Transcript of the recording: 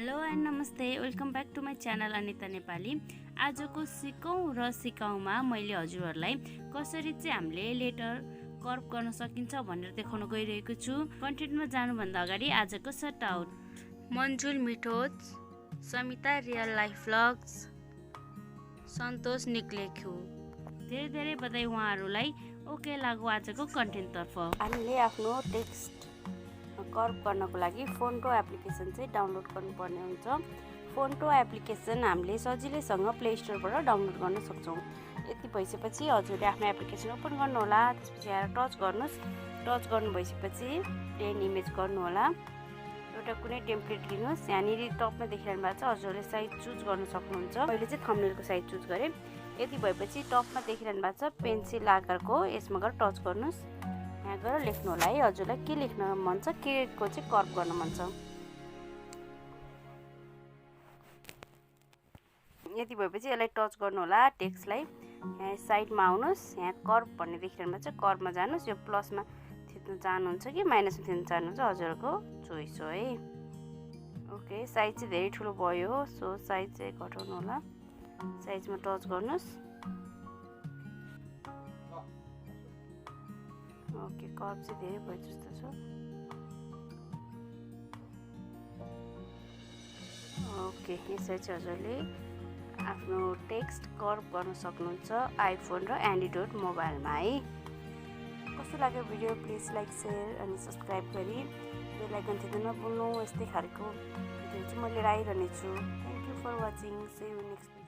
Hello and नमस्ते, welcome back to my channel Anita Nepali. आजको सिकौँ र सिकाउमा मैले हजुरहरूलाई कसरी चाहिँ हामीले लेटर कर्भ गर्न सकिन्छ भनेर देखाउन गइरहेको छु। कन्टेन्टमा जानुभन्दा अगाडि आजको सर्ट आउट मन्जुल मिठोज, Samita real life vlogs, Santosh निक्लेख्यु, धेरै धेरै बधाई उहाँहरूलाई। ओके लागु आजको कन्टेन्टतर्फ। हामीले आफ्नो टेक्स्ट कर्भ गर्नको लागि फोन्टो एप्लिकेसन चाहिँ डाउनलोड गर्नुपर्ने हुन्छ। फोन्टो एप्लिकेसन हामीले सजिलैसँग प्ले स्टोरबाट डाउनलोड गर्न सक्छौँ। यति भइसकेपछि हजुरले आफ्नो एप्लिकेसन ओपन गर्नुहोला। त्यसपछि आएर टच गर्नुहोस्। टच गर्नु भइसकेपछि प्लेन इमेज गर्नुहोला। एउटा कुनै टेम्प्लेट लिनुहोस्। यहाँनिर टपमा देखिरहनु भएको छ, हजुरले साइज चुज गर्न सक्नुहुन्छ। मैले चाहिँ थम्बनेलको साइज चुज गरेँ। यति भएपछि टपमा देखिरहनु भएको छ पेन्सिल आकारको, यसमा गएर टच गर्नुहोस्। यहाँ गएर लेख्नु होला है, हजुरलाई के लेख्न मन छ, के को चाहिँ कर्भ गर्न मन छ। यति भएपछि यसलाई टच गर्नु होला टेक्स्टलाई। यहाँ साइडमा आउनुहोस्, यहाँ कर्भ भन्ने देखिरहनु भएको छ, कर्भमा जानुहोस्। यो प्लसमा थिच्न चाहनुहुन्छ कि माइनसमा थिच्न चाहनुहुन्छ, हजुरको चोइस हो है। ओके, साइज चाहिँ धेरै ठुलो भयो, सो साइज चाहिँ घटाउनु होला। साइजमा टच गर्नुहोस्। ओके, कर्भ चाहिँ धेरै भयो जस्तो छ। ओके, यसरी चाहिँ हजुरले आफ्नो टेक्स्ट कर्भ गर्न सक्नुहुन्छ आइफोन र एन्ड्रोइड मोबाइलमा है। कस्तो लाग्यो भिडियो, प्लिज लाइक, सेयर अनि सब्सक्राइब गरी बेल आइकन थिच्न नभुल्नु। यस्तै खालको भिडियो चाहिँ म लिएर आइरहनेछु। Thank you for watching. See you next.